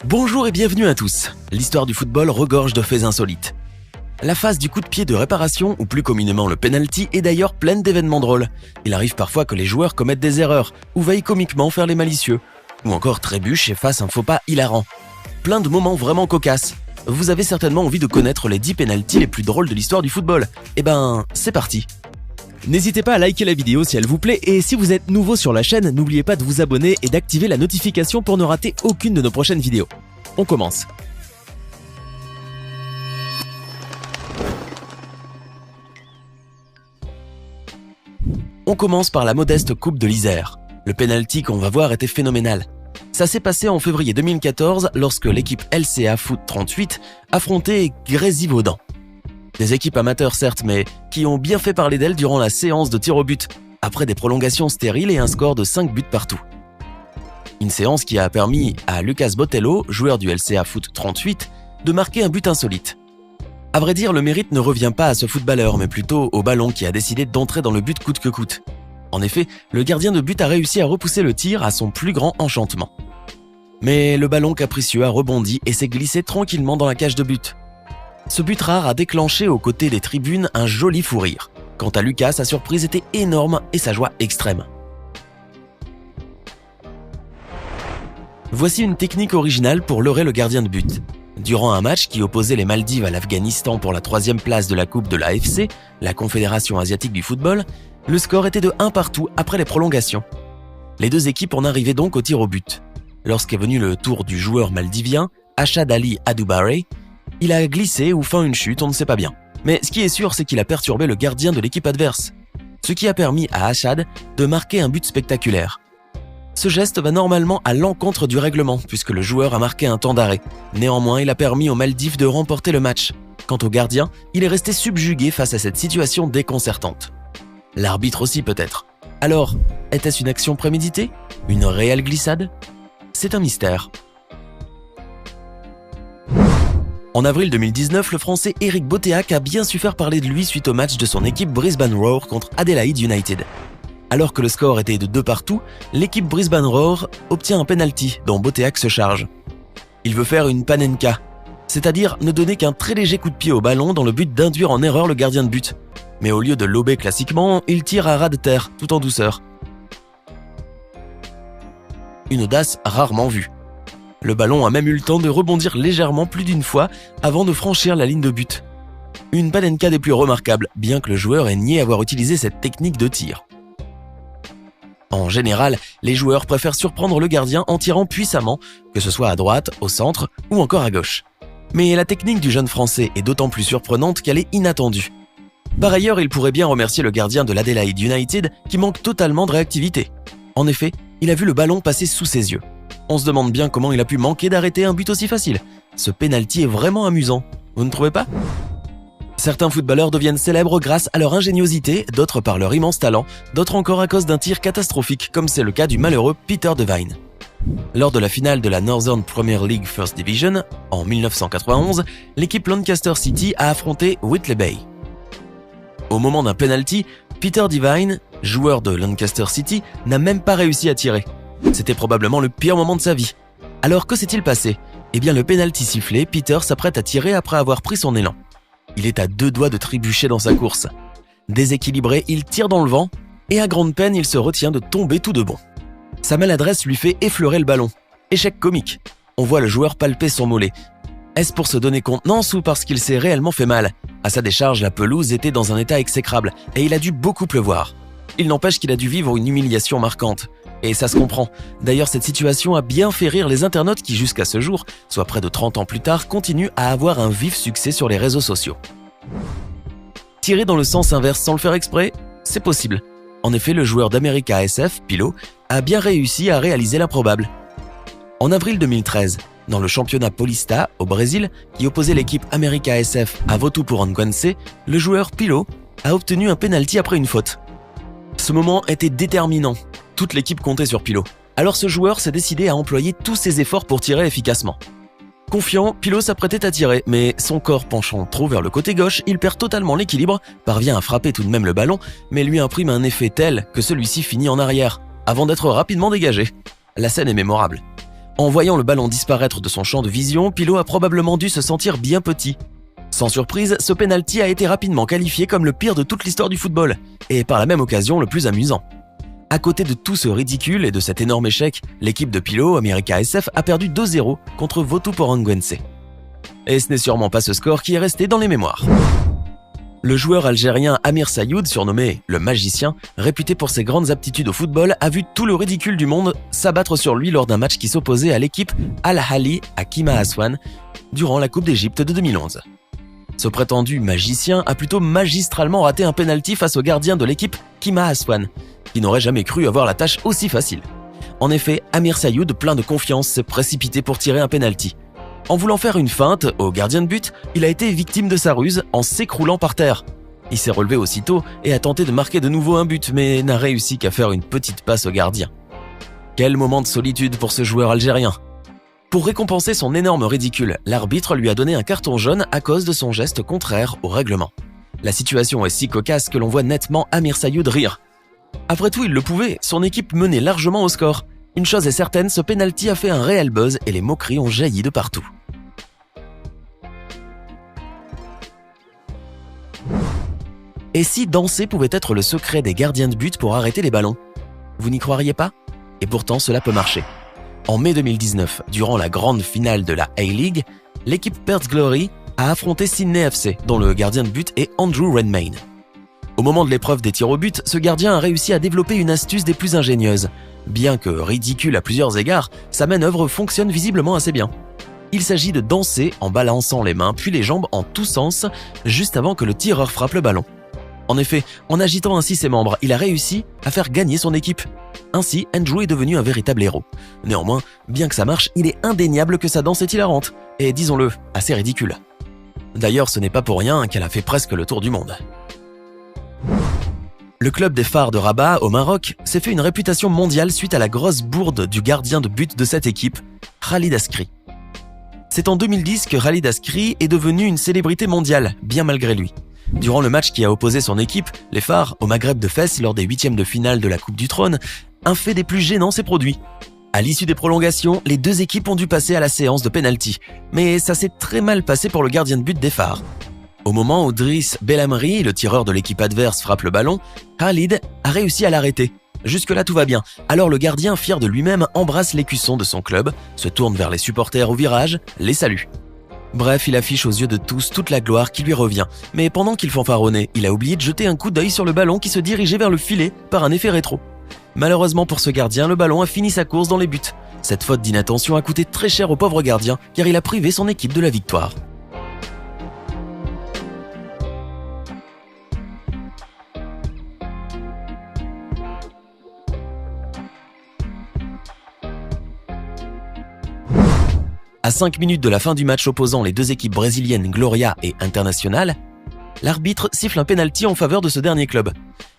Bonjour et bienvenue à tous. L'histoire du football regorge de faits insolites. La phase du coup de pied de réparation, ou plus communément le penalty, est d'ailleurs pleine d'événements drôles. Il arrive parfois que les joueurs commettent des erreurs, ou veuillent comiquement faire les malicieux, ou encore trébuchent et fassent un faux pas hilarant. Plein de moments vraiment cocasses. Vous avez certainement envie de connaître les 10 penaltys les plus drôles de l'histoire du football. Eh ben, c'est parti. N'hésitez pas à liker la vidéo si elle vous plaît, et si vous êtes nouveau sur la chaîne, n'oubliez pas de vous abonner et d'activer la notification pour ne rater aucune de nos prochaines vidéos. On commence. On commence par la modeste Coupe de l'Isère. Le penalty qu'on va voir était phénoménal. Ça s'est passé en février 2014 lorsque l'équipe LCA Foot 38 affrontait Grésivaudan. Des équipes amateurs certes, mais qui ont bien fait parler d'elles durant la séance de tir au but, après des prolongations stériles et un score de 5 buts partout. Une séance qui a permis à Lucas Botelho, joueur du LCA Foot 38, de marquer un but insolite. À vrai dire, le mérite ne revient pas à ce footballeur, mais plutôt au ballon qui a décidé d'entrer dans le but coûte que coûte. En effet, le gardien de but a réussi à repousser le tir à son plus grand enchantement. Mais le ballon capricieux a rebondi et s'est glissé tranquillement dans la cage de but. Ce but rare a déclenché aux côtés des tribunes un joli fou rire. Quant à Lucas, sa surprise était énorme et sa joie extrême. Voici une technique originale pour leurrer le gardien de but. Durant un match qui opposait les Maldives à l'Afghanistan pour la 3e place de la Coupe de l'AFC, la Confédération asiatique du football, le score était de 1 partout après les prolongations. Les deux équipes en arrivaient donc au tir au but. Lorsqu'est venu le tour du joueur maldivien, Ashad Ali Adoubare, il a glissé ou fait une chute, on ne sait pas bien. Mais ce qui est sûr, c'est qu'il a perturbé le gardien de l'équipe adverse, ce qui a permis à Ashad de marquer un but spectaculaire. Ce geste va normalement à l'encontre du règlement, puisque le joueur a marqué un temps d'arrêt. Néanmoins, il a permis aux Maldives de remporter le match. Quant au gardien, il est resté subjugué face à cette situation déconcertante. L'arbitre aussi peut-être. Alors, était-ce une action préméditée? Une réelle glissade? C'est un mystère. En avril 2019, le Français Eric Boteach a bien su faire parler de lui suite au match de son équipe Brisbane Roar contre Adelaide United. Alors que le score était de 2 partout, l'équipe Brisbane Roar obtient un penalty dont Boteach se charge. Il veut faire une panenka, c'est-à-dire ne donner qu'un très léger coup de pied au ballon dans le but d'induire en erreur le gardien de but. Mais au lieu de lober classiquement, il tire à ras de terre, tout en douceur. Une audace rarement vue. Le ballon a même eu le temps de rebondir légèrement plus d'une fois avant de franchir la ligne de but. Une panenka des plus remarquables, bien que le joueur ait nié avoir utilisé cette technique de tir. En général, les joueurs préfèrent surprendre le gardien en tirant puissamment, que ce soit à droite, au centre ou encore à gauche. Mais la technique du jeune Français est d'autant plus surprenante qu'elle est inattendue. Par ailleurs, il pourrait bien remercier le gardien de l'Adelaide United qui manque totalement de réactivité. En effet, il a vu le ballon passer sous ses yeux. On se demande bien comment il a pu manquer d'arrêter un but aussi facile. Ce penalty est vraiment amusant, vous ne trouvez pas? Certains footballeurs deviennent célèbres grâce à leur ingéniosité, d'autres par leur immense talent, d'autres encore à cause d'un tir catastrophique, comme c'est le cas du malheureux Peter Devine. Lors de la finale de la Northern Premier League First Division, en 1991, l'équipe Lancaster City a affronté Whitley Bay. Au moment d'un penalty, Peter Devine, joueur de Lancaster City, n'a même pas réussi à tirer. C'était probablement le pire moment de sa vie. Alors que s'est-il passé? Eh bien le penalty sifflé, Peter s'apprête à tirer après avoir pris son élan. Il est à 2 doigts de trébucher dans sa course. Déséquilibré, il tire dans le vent et à grande peine, il se retient de tomber tout de bon. Sa maladresse lui fait effleurer le ballon. Échec comique. On voit le joueur palper son mollet. Est-ce pour se donner contenance ou parce qu'il s'est réellement fait mal? À sa décharge, la pelouse était dans un état exécrable et il a dû beaucoup pleuvoir. Il n'empêche qu'il a dû vivre une humiliation marquante. Et ça se comprend. D'ailleurs, cette situation a bien fait rire les internautes qui, jusqu'à ce jour, soit près de 30 ans plus tard, continuent à avoir un vif succès sur les réseaux sociaux. Tirer dans le sens inverse sans le faire exprès, c'est possible. En effet, le joueur d'América SF, Pilo, a bien réussi à réaliser l'improbable. En avril 2013, dans le championnat Paulista, au Brésil, qui opposait l'équipe América SF à Votuporangwense, le joueur Pilo a obtenu un penalty après une faute. Ce moment était déterminant. Toute l'équipe comptait sur Pilo. Alors ce joueur s'est décidé à employer tous ses efforts pour tirer efficacement. Confiant, Pilo s'apprêtait à tirer, mais son corps penchant trop vers le côté gauche, il perd totalement l'équilibre, parvient à frapper tout de même le ballon, mais lui imprime un effet tel que celui-ci finit en arrière, avant d'être rapidement dégagé. La scène est mémorable. En voyant le ballon disparaître de son champ de vision, Pilot a probablement dû se sentir bien petit. Sans surprise, ce penalty a été rapidement qualifié comme le pire de toute l'histoire du football, et par la même occasion le plus amusant. À côté de tout ce ridicule et de cet énorme échec, l'équipe de Pilot, America SF, a perdu 2-0 contre Votuporangwense. Et ce n'est sûrement pas ce score qui est resté dans les mémoires. Le joueur algérien Amir Sayoud, surnommé le magicien, réputé pour ses grandes aptitudes au football, a vu tout le ridicule du monde s'abattre sur lui lors d'un match qui s'opposait à l'équipe Al-Ahli à Kima Aswan durant la Coupe d'Égypte de 2011. Ce prétendu magicien a plutôt magistralement raté un penalty face au gardien de l'équipe Kima Aswan, qui n'aurait jamais cru avoir la tâche aussi facile. En effet, Amir Sayoud, plein de confiance, s'est précipité pour tirer un penalty. En voulant faire une feinte au gardien de but, il a été victime de sa ruse en s'écroulant par terre. Il s'est relevé aussitôt et a tenté de marquer de nouveau un but, mais n'a réussi qu'à faire une petite passe au gardien. Quel moment de solitude pour ce joueur algérien! Pour récompenser son énorme ridicule, l'arbitre lui a donné un carton jaune à cause de son geste contraire au règlement. La situation est si cocasse que l'on voit nettement Amir Sayoud rire. Après tout, il le pouvait, son équipe menait largement au score. Une chose est certaine, ce penalty a fait un réel buzz et les moqueries ont jailli de partout. Et si danser pouvait être le secret des gardiens de but pour arrêter les ballons? Vous n'y croiriez pas? Et pourtant, cela peut marcher. En mai 2019, durant la grande finale de la A-League, l'équipe Perth Glory a affronté Sydney FC, dont le gardien de but est Andrew Redmayne. Au moment de l'épreuve des tirs au but, ce gardien a réussi à développer une astuce des plus ingénieuses. Bien que ridicule à plusieurs égards, sa manœuvre fonctionne visiblement assez bien. Il s'agit de danser en balançant les mains puis les jambes en tous sens, juste avant que le tireur frappe le ballon. En effet, en agitant ainsi ses membres, il a réussi à faire gagner son équipe. Ainsi, Andrew est devenu un véritable héros. Néanmoins, bien que ça marche, il est indéniable que sa danse est hilarante, et disons-le, assez ridicule. D'ailleurs, ce n'est pas pour rien qu'elle a fait presque le tour du monde. Le club des Phares de Rabat, au Maroc, s'est fait une réputation mondiale suite à la grosse bourde du gardien de but de cette équipe, Khalid Askri. C'est en 2010 que Khalid Askri est devenu une célébrité mondiale, bien malgré lui. Durant le match qui a opposé son équipe, les Phares, au Maghreb de Fès lors des 8e de finale de la Coupe du Trône, un fait des plus gênants s'est produit. À l'issue des prolongations, les deux équipes ont dû passer à la séance de penalty, mais ça s'est très mal passé pour le gardien de but des Phares. Au moment où Driss Belhamri, le tireur de l'équipe adverse, frappe le ballon, Khalid a réussi à l'arrêter. Jusque-là tout va bien, alors le gardien, fier de lui-même, embrasse l'écusson de son club, se tourne vers les supporters au virage, les salue. Bref, il affiche aux yeux de tous toute la gloire qui lui revient, mais pendant qu'il fanfaronnait, il a oublié de jeter un coup d'œil sur le ballon qui se dirigeait vers le filet par un effet rétro. Malheureusement pour ce gardien, le ballon a fini sa course dans les buts. Cette faute d'inattention a coûté très cher au pauvre gardien, car il a privé son équipe de la victoire. À 5 minutes de la fin du match opposant les deux équipes brésiliennes Gloria et Internacional, l'arbitre siffle un penalty en faveur de ce dernier club.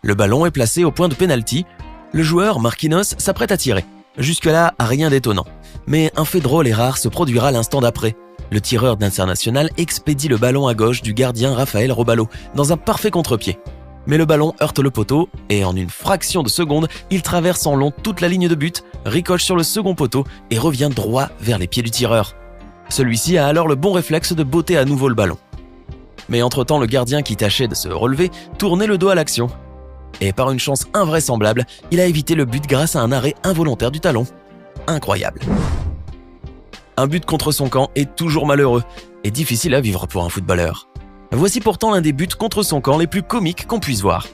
Le ballon est placé au point de penalty. Le joueur, Marquinhos, s'apprête à tirer. Jusque-là, rien d'étonnant. Mais un fait drôle et rare se produira l'instant d'après. Le tireur d'Internacional expédie le ballon à gauche du gardien Rafael Robalo, dans un parfait contre-pied. Mais le ballon heurte le poteau et en une fraction de seconde, il traverse en long toute la ligne de but, ricoche sur le second poteau et revient droit vers les pieds du tireur. Celui-ci a alors le bon réflexe de botter à nouveau le ballon. Mais entre-temps, le gardien qui tâchait de se relever tournait le dos à l'action. Et par une chance invraisemblable, il a évité le but grâce à un arrêt involontaire du talon. Incroyable. Un but contre son camp est toujours malheureux et difficile à vivre pour un footballeur. Voici pourtant l'un des buts contre son camp les plus comiques qu'on puisse voir.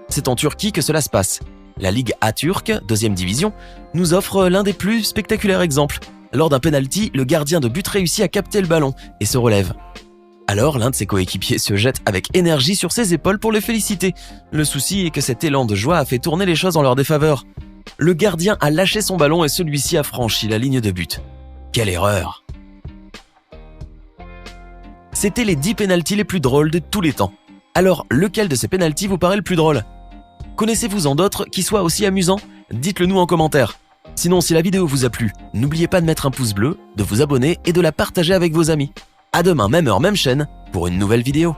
C'est en Turquie que cela se passe. La Ligue A turque, 2e division, nous offre l'un des plus spectaculaires exemples. Lors d'un penalty, le gardien de but réussit à capter le ballon et se relève. Alors, l'un de ses coéquipiers se jette avec énergie sur ses épaules pour les féliciter. Le souci est que cet élan de joie a fait tourner les choses en leur défaveur. Le gardien a lâché son ballon et celui-ci a franchi la ligne de but. Quelle erreur! C'était les 10 pénaltys les plus drôles de tous les temps. Alors, lequel de ces pénaltys vous paraît le plus drôle? Connaissez-vous-en d'autres qui soient aussi amusants? Dites-le nous en commentaire. Sinon, si la vidéo vous a plu, n'oubliez pas de mettre un pouce bleu, de vous abonner et de la partager avec vos amis. À demain, même heure, même chaîne, pour une nouvelle vidéo.